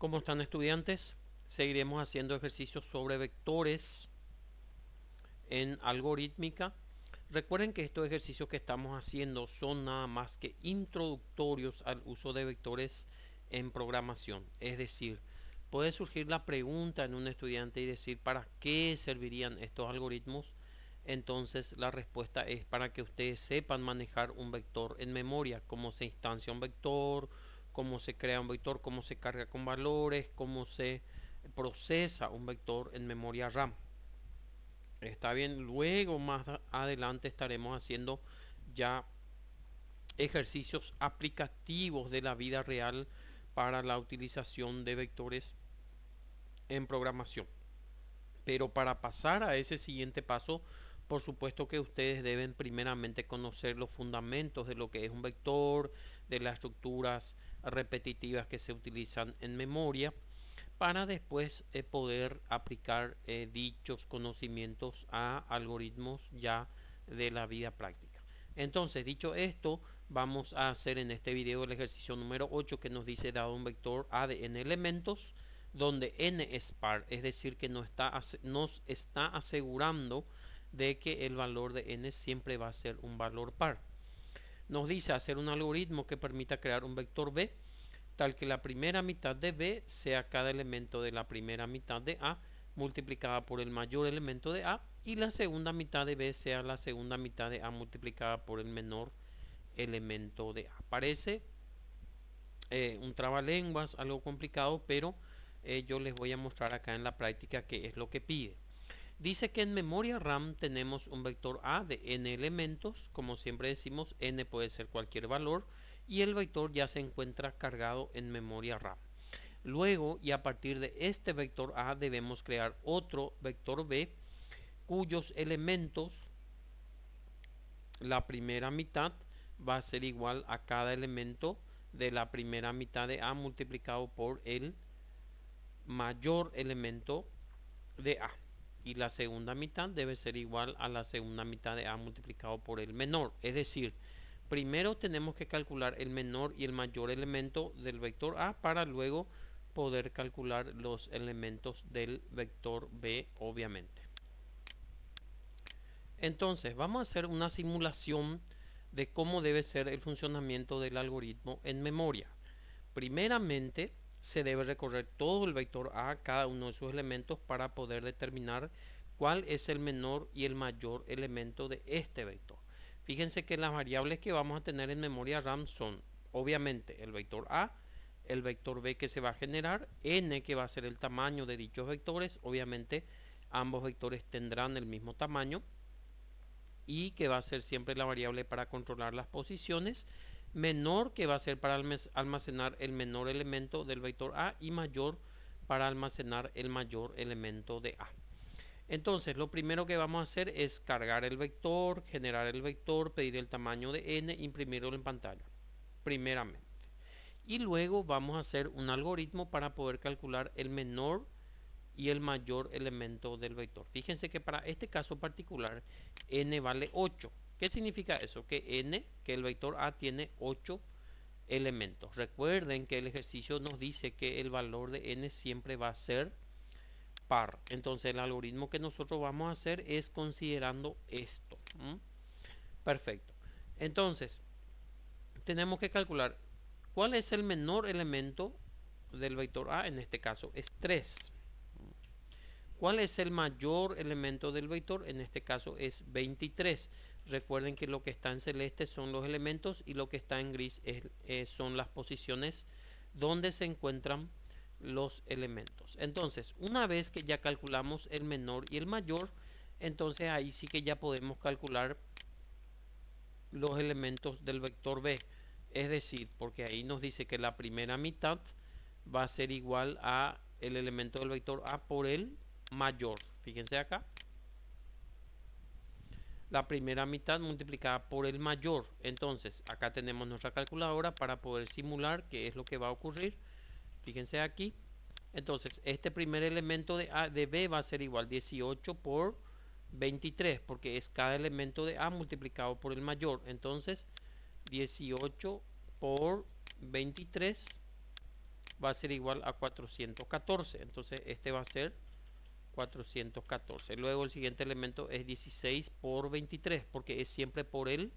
¿Cómo están, estudiantes? Seguiremos haciendo ejercicios sobre vectores en algorítmica. Recuerden que estos ejercicios que estamos haciendo son nada más que introductorios al uso de vectores en programación. Es decir, puede surgir la pregunta en un estudiante y decir ¿para qué servirían estos algoritmos? Entonces la respuesta es para que ustedes sepan manejar un vector en memoria, cómo se instancia un vector, cómo se crea un vector, cómo se carga con valores, cómo se procesa un vector en memoria RAM. Está bien, luego más adelante estaremos haciendo ya ejercicios aplicativos de la vida real para la utilización de vectores en programación. Pero para pasar a ese siguiente paso, por supuesto que ustedes deben primeramente conocer los fundamentos de lo que es un vector, de las estructuras repetitivas que se utilizan en memoria, para después poder aplicar dichos conocimientos a algoritmos ya de la vida práctica. Entonces, dicho esto, vamos a hacer en este video el ejercicio número 8 que nos dice dado un vector A de n elementos, donde n es par, es decir que nos está asegurando de que el valor de n siempre va a ser un valor par. Nos dice hacer un algoritmo que permita crear un vector B tal que la primera mitad de B sea cada elemento de la primera mitad de A multiplicada por el mayor elemento de A, y la segunda mitad de B sea la segunda mitad de A multiplicada por el menor elemento de A. Parece un trabalenguas, algo complicado, pero yo les voy a mostrar acá en la práctica qué es lo que pide. Dice que en memoria RAM tenemos un vector A de n elementos, como siempre decimos, n puede ser cualquier valor, y el vector ya se encuentra cargado en memoria RAM. Luego, y a partir de este vector A, debemos crear otro vector B, cuyos elementos, la primera mitad, va a ser igual a cada elemento de la primera mitad de A multiplicado por el mayor elemento de A, y la segunda mitad debe ser igual a la segunda mitad de A multiplicado por el menor. Es decir, primero tenemos que calcular el menor y el mayor elemento del vector A para luego poder calcular los elementos del vector B, obviamente. Entonces vamos a hacer una simulación de cómo debe ser el funcionamiento del algoritmo en memoria. Primeramente se debe recorrer todo el vector A, cada uno de sus elementos, para poder determinar cuál es el menor y el mayor elemento de este vector. Fíjense que las variables que vamos a tener en memoria RAM son obviamente el vector A, el vector B que se va a generar, n que va a ser el tamaño de dichos vectores, obviamente ambos vectores tendrán el mismo tamaño, y que va a ser siempre la variable para controlar las posiciones, menor que va a ser para almacenar el menor elemento del vector A, y mayor para almacenar el mayor elemento de A. Entonces lo primero que vamos a hacer es cargar el vector, generar el vector, pedir el tamaño de n, imprimirlo en pantalla primeramente, y luego vamos a hacer un algoritmo para poder calcular el menor y el mayor elemento del vector. Fíjense que para este caso particular n vale 8. ¿Qué significa eso? Que el vector A tiene 8 elementos. Recuerden que el ejercicio nos dice que el valor de n siempre va a ser par. Entonces el algoritmo que nosotros vamos a hacer es considerando esto. Perfecto. Entonces tenemos que calcular cuál es el menor elemento del vector A. En este caso es 3. ¿Cuál es el mayor elemento del vector? En este caso es 23. Recuerden que lo que está en celeste son los elementos y lo que está en gris son las posiciones donde se encuentran los elementos. Entonces, una vez que ya calculamos el menor y el mayor, entonces ahí sí que ya podemos calcular los elementos del vector B. Es decir, porque ahí nos dice que la primera mitad va a ser igual a el elemento del vector A por el mayor. Fíjense acá, la primera mitad multiplicada por el mayor. Entonces acá tenemos nuestra calculadora para poder simular qué es lo que va a ocurrir. Fíjense aquí. Entonces este primer elemento de B va a ser igual 18 por 23, porque es cada elemento de A multiplicado por el mayor. Entonces 18 por 23 va a ser igual a 414. Entonces este va a ser 414. Luego el siguiente elemento es 16 por 23, porque es siempre por el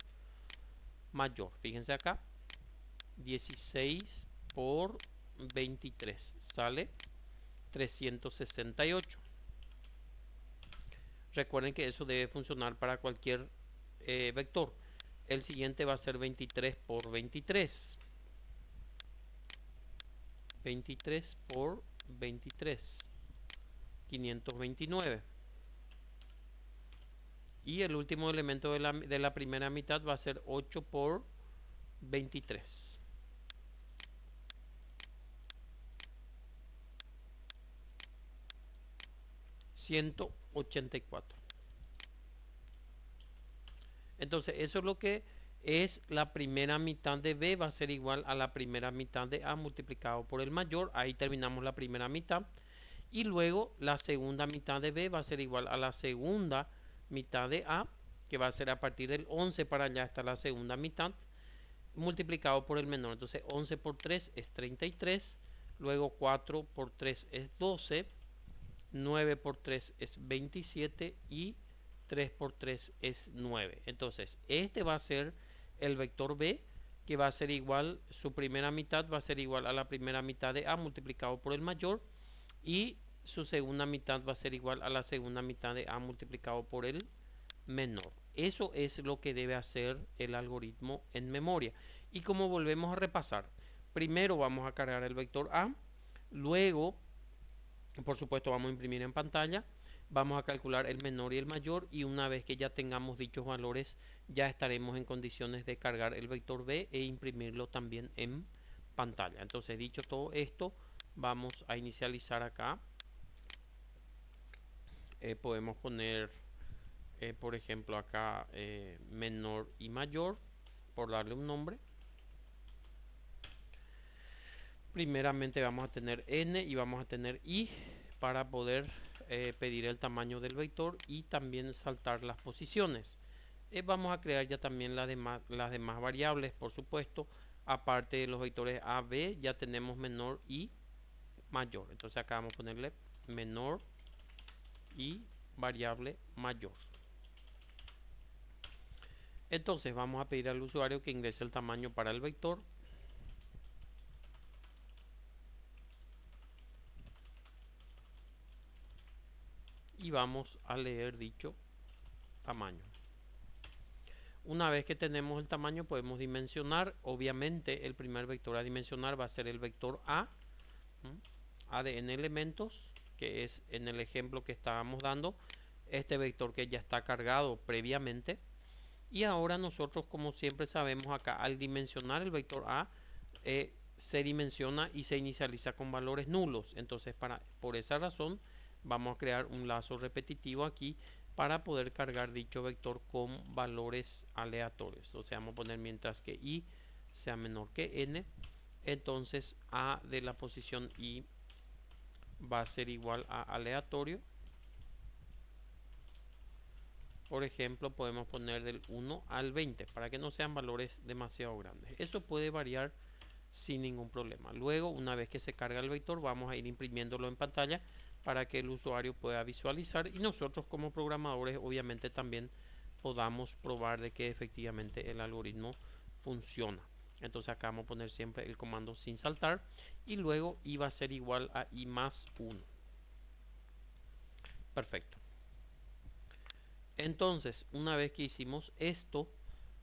mayor. Fíjense acá, 16 por 23 sale 368. Recuerden que eso debe funcionar para cualquier vector. El siguiente va a ser 23 por 23. 23 por 23. 529. Y el último elemento de la primera mitad va a ser 8 por 23. 184. Entonces eso es lo que es la primera mitad de B, va a ser igual a la primera mitad de A multiplicado por el mayor. Ahí terminamos la primera mitad. Y luego la segunda mitad de B va a ser igual a la segunda mitad de A, que va a ser a partir del 11 para allá está la segunda mitad, multiplicado por el menor. Entonces 11 por 3 es 33, luego 4 por 3 es 12, 9 por 3 es 27 y 3 por 3 es 9. Entonces este va a ser el vector B, que va a ser igual, su primera mitad va a ser igual a la primera mitad de A multiplicado por el mayor, y su segunda mitad va a ser igual a la segunda mitad de A multiplicado por el menor. Eso es lo que debe hacer el algoritmo en memoria. Y como volvemos a repasar, primero vamos a cargar el vector A, luego, por supuesto, vamos a imprimir en pantalla, vamos a calcular el menor y el mayor, y una vez que ya tengamos dichos valores, ya estaremos en condiciones de cargar el vector B e imprimirlo también en pantalla. Entonces, dicho todo esto, vamos a inicializar acá. Podemos poner, por ejemplo, acá menor y mayor, por darle un nombre. Primeramente vamos a tener n y vamos a tener i para poder pedir el tamaño del vector y también saltar las posiciones. Vamos a crear ya también las demás variables, por supuesto. Aparte de los vectores a, b, ya tenemos menor y mayor. Entonces acá vamos a ponerle menor y variable mayor. Entonces vamos a pedir al usuario que ingrese el tamaño para el vector. Y vamos a leer dicho tamaño. Una vez que tenemos el tamaño podemos dimensionar. Obviamente el primer vector a dimensionar va a ser el vector A. A de n elementos, que es en el ejemplo que estábamos dando. Este vector que ya está cargado previamente. Y ahora nosotros, como siempre sabemos acá, al dimensionar el vector A, se dimensiona y se inicializa con valores nulos. Entonces por esa razón vamos a crear un lazo repetitivo aquí para poder cargar dicho vector con valores aleatorios. O sea, vamos a poner mientras que i sea menor que n, entonces a de la posición i va a ser igual a aleatorio. Por ejemplo, podemos poner del 1 al 20 para que no sean valores demasiado grandes. Eso puede variar sin ningún problema. Luego, una vez que se carga el vector, vamos a ir imprimiéndolo en pantalla para que el usuario pueda visualizar y nosotros como programadores obviamente también podamos probar de que efectivamente el algoritmo funciona. Entonces acá vamos a poner siempre el comando sin saltar y luego i va a ser igual a i más 1. Perfecto. Entonces, una vez que hicimos esto,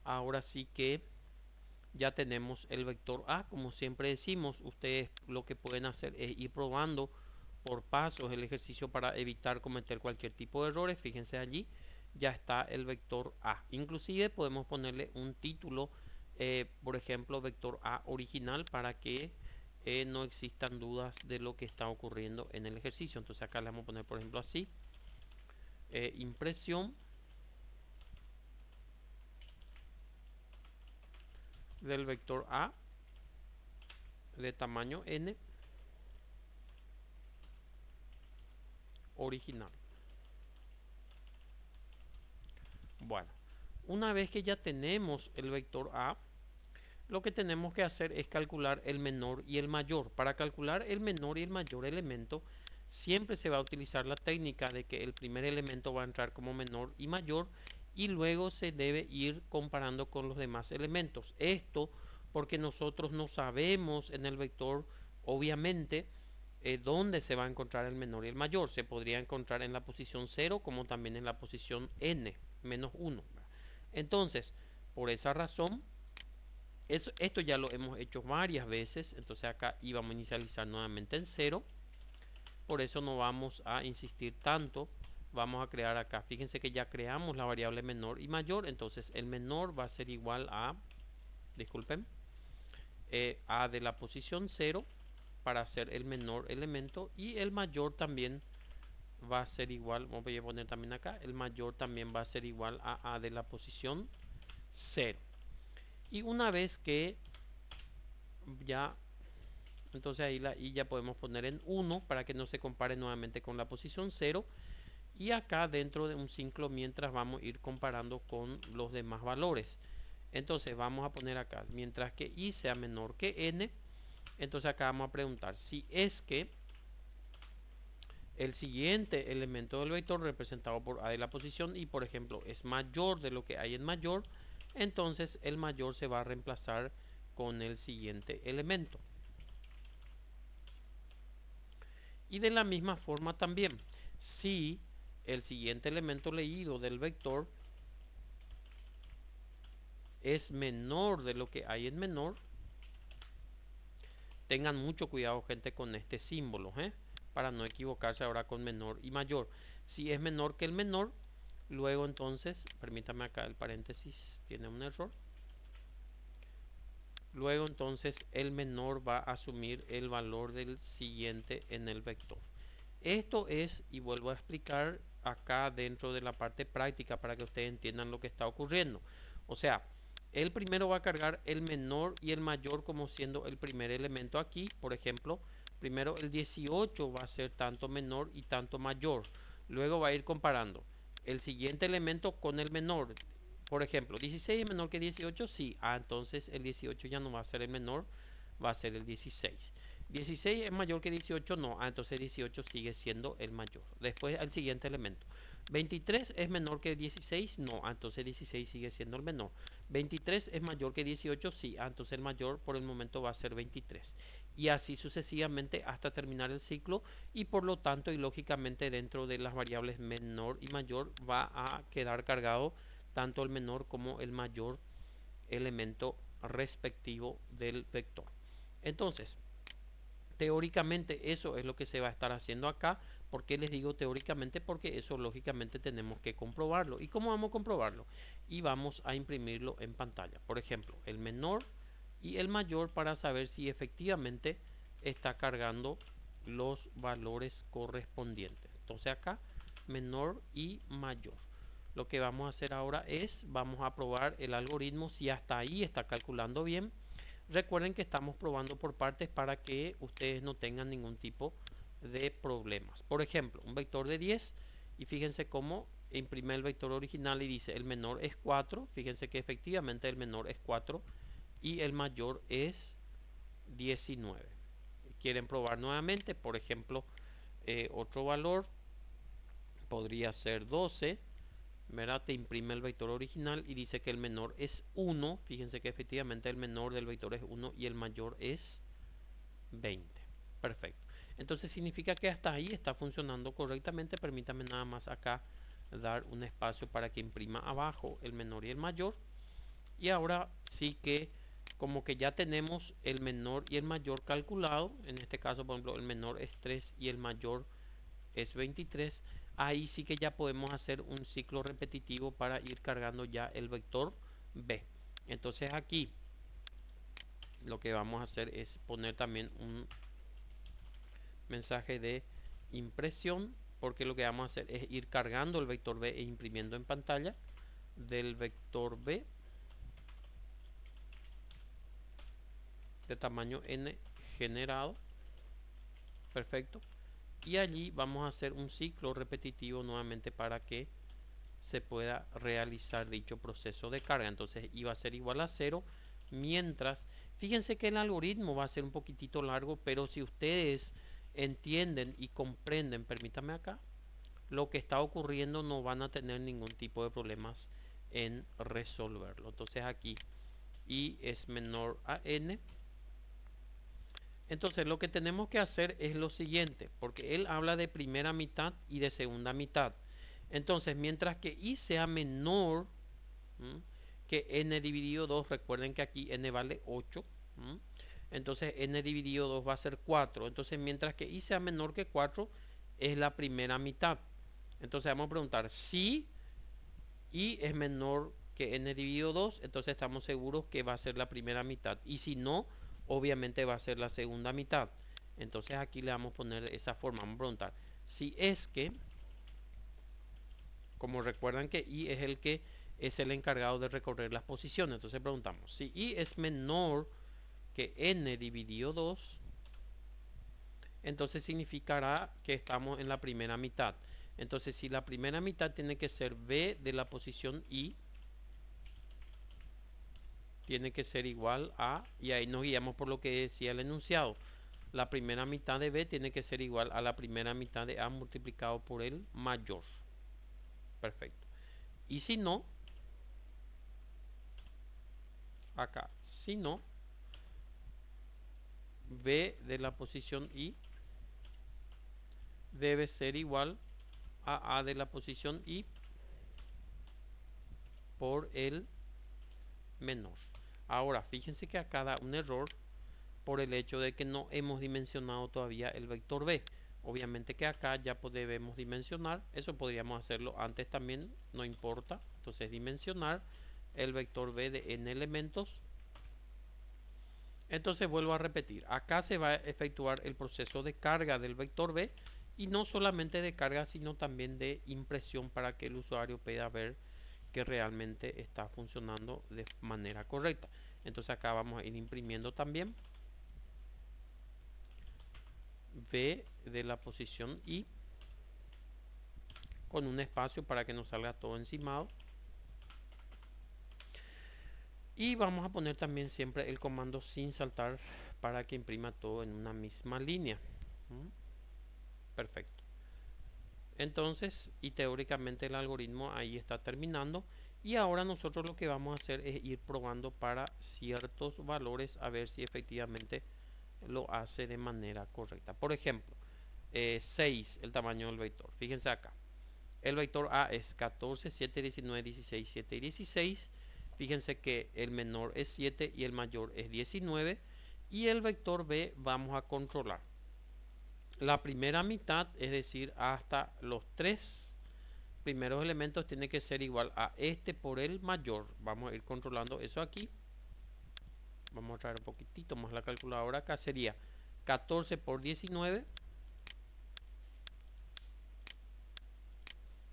ahora sí que ya tenemos el vector A. Como siempre decimos, ustedes lo que pueden hacer es ir probando por pasos el ejercicio para evitar cometer cualquier tipo de errores. Fíjense allí, ya está el vector A. Inclusive podemos ponerle un título, por ejemplo, vector A original, para que no existan dudas de lo que está ocurriendo en el ejercicio. Entonces acá le vamos a poner, por ejemplo, así, impresión del vector A de tamaño n original. Bueno, una vez que ya tenemos el vector A, lo que tenemos que hacer es calcular el menor y el mayor. Para calcular el menor y el mayor elemento, siempre se va a utilizar la técnica de que el primer elemento va a entrar como menor y mayor y luego se debe ir comparando con los demás elementos. Esto porque nosotros no sabemos en el vector, obviamente, dónde se va a encontrar el menor y el mayor. Se podría encontrar en la posición 0 como también en la posición n, menos 1. Entonces, por esa razón, esto ya lo hemos hecho varias veces. Entonces acá íbamos a inicializar nuevamente en 0. Por eso no vamos a insistir tanto. Vamos a crear acá. Fíjense que ya creamos la variable menor y mayor. Entonces el menor va a ser igual a, disculpen, a de la posición 0 para hacer el menor elemento. Y el mayor también va a ser igual, voy a poner también acá, el mayor también va a ser igual a de la posición 0. Y una vez que ya, entonces ahí la i ya podemos poner en 1 para que no se compare nuevamente con la posición 0. Y acá dentro de un ciclo mientras vamos a ir comparando con los demás valores. Entonces vamos a poner acá, mientras que i sea menor que n, entonces acá vamos a preguntar si es que el siguiente elemento del vector representado por a de la posición y por ejemplo es mayor de lo que hay en mayor, entonces el mayor se va a reemplazar con el siguiente elemento. Y de la misma forma también, si el siguiente elemento leído del vector es menor de lo que hay en menor, tengan mucho cuidado gente con este símbolo, para no equivocarse ahora con menor y mayor. Si es menor que el menor, luego entonces, permítame acá el paréntesis, tiene un error. Luego entonces el menor va a asumir el valor del siguiente en el vector. Esto es, y vuelvo a explicar acá dentro de la parte práctica para que ustedes entiendan lo que está ocurriendo. O sea, el primero va a cargar el menor y el mayor como siendo el primer elemento aquí. Por ejemplo, primero el 18 va a ser tanto menor y tanto mayor. Luego va a ir comparando el siguiente elemento con el menor. Por ejemplo, 16 es menor que 18, sí. Entonces el 18 ya no va a ser el menor, va a ser el 16. 16 es mayor que 18, no. Entonces 18 sigue siendo el mayor. Después el siguiente elemento. 23 es menor que 16, no. Entonces 16 sigue siendo el menor. 23 es mayor que 18, sí. Entonces el mayor por el momento va a ser 23. Y así sucesivamente hasta terminar el ciclo. Y por lo tanto y lógicamente dentro de las variables menor y mayor va a quedar cargado tanto el menor como el mayor elemento respectivo del vector. Entonces, teóricamente eso es lo que se va a estar haciendo acá. ¿Por qué les digo teóricamente? Porque eso lógicamente tenemos que comprobarlo. ¿Y cómo vamos a comprobarlo? Y vamos a imprimirlo en pantalla. Por ejemplo, el menor y el mayor para saber si efectivamente está cargando los valores correspondientes. Entonces acá, menor y mayor. Lo que vamos a hacer ahora es, vamos a probar el algoritmo si hasta ahí está calculando bien. Recuerden que estamos probando por partes para que ustedes no tengan ningún tipo de problemas. Por ejemplo, un vector de 10 y fíjense cómo imprime el vector original y dice el menor es 4. Fíjense que efectivamente el menor es 4 y el mayor es 19. Quieren probar nuevamente, por ejemplo, otro valor podría ser 12. ¿Verdad? Te imprime el vector original y dice que el menor es 1. Fíjense que efectivamente el menor del vector es 1 y el mayor es 20. Perfecto. Entonces significa que hasta ahí está funcionando correctamente. Permítame nada más acá dar un espacio para que imprima abajo el menor y el mayor. Y ahora sí que como que ya tenemos el menor y el mayor calculado. En este caso, por ejemplo, el menor es 3 y el mayor es 23. Ahí sí que ya podemos hacer un ciclo repetitivo para ir cargando ya el vector b. Entonces aquí lo que vamos a hacer es poner también un mensaje de impresión, porque lo que vamos a hacer es ir cargando el vector b e imprimiendo en pantalla del vector b de tamaño n generado. Perfecto. Y allí vamos a hacer un ciclo repetitivo nuevamente para que se pueda realizar dicho proceso de carga. Entonces iba a ser igual a 0 mientras, fíjense que el algoritmo va a ser un poquitito largo, pero si ustedes entienden y comprenden, permítame acá, lo que está ocurriendo, no van a tener ningún tipo de problemas en resolverlo. Entonces aquí i es menor a n. Entonces lo que tenemos que hacer es lo siguiente, porque él habla de primera mitad y de segunda mitad. Entonces mientras que i sea menor que n dividido 2, recuerden que aquí n vale 8, entonces n dividido 2 va a ser 4. Entonces mientras que i sea menor que 4 es la primera mitad. Entonces vamos a preguntar si i es menor que n dividido 2, entonces estamos seguros que va a ser la primera mitad. Y si no, obviamente va a ser la segunda mitad. Entonces aquí le vamos a poner de esa forma. Vamos a preguntar si es que, como recuerdan que i es el encargado de recorrer las posiciones. Entonces preguntamos si i es menor que n dividido 2, entonces significará que estamos en la primera mitad. Entonces si la primera mitad tiene que ser b de la posición i, tiene que ser igual a, y ahí nos guiamos por lo que decía el enunciado, la primera mitad de b tiene que ser igual a la primera mitad de a multiplicado por el mayor. Perfecto. Y si no, acá, si no, b de la posición i debe ser igual a de la posición i por el menor. Ahora, fíjense que acá da un error por el hecho de que no hemos dimensionado todavía el vector b. Obviamente que acá ya debemos dimensionar, eso podríamos hacerlo antes también, no importa. Entonces dimensionar el vector b de n elementos. Entonces vuelvo a repetir, acá se va a efectuar el proceso de carga del vector b, y no solamente de carga sino también de impresión para que el usuario pueda ver que realmente está funcionando de manera correcta. Entonces acá vamos a ir imprimiendo también b de la posición i con un espacio para que nos salga todo encimado, y vamos a poner también siempre el comando sin saltar para que imprima todo en una misma línea. Perfecto. Entonces, y teóricamente el algoritmo ahí está terminando, y ahora nosotros lo que vamos a hacer es ir probando para ciertos valores a ver si efectivamente lo hace de manera correcta. Por ejemplo, 6, el tamaño del vector. Fíjense acá. El vector A es 14, 7, 19, 16, 7 y 16. Fíjense que el menor es 7 y el mayor es 19. Y el vector B vamos a controlar la primera mitad, es decir, hasta los 3 primeros elementos tiene que ser igual a este por el mayor. Vamos a ir controlando eso aquí. Vamos a traer un poquitito más la calculadora. Acá sería 14 por 19,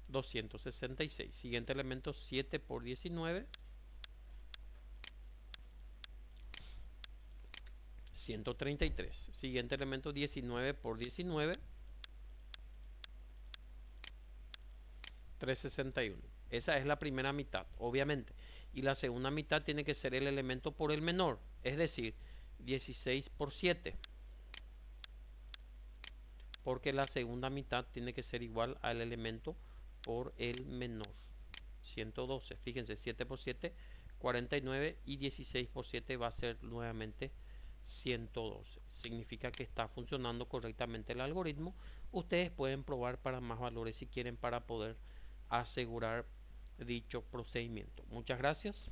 266. Siguiente elemento, 7 por 19, 133. Siguiente elemento, 19 por 19, 361. Esa es la primera mitad, obviamente. Y la segunda mitad tiene que ser el elemento por el menor, es decir, 16 por 7. Porque la segunda mitad tiene que ser igual al elemento por el menor, 112. Fíjense, 7 por 7, 49, y 16 por 7 va a ser nuevamente 112. Significa que está funcionando correctamente el algoritmo. Ustedes pueden probar para más valores si quieren, para poder asegurar dicho procedimiento. Muchas gracias.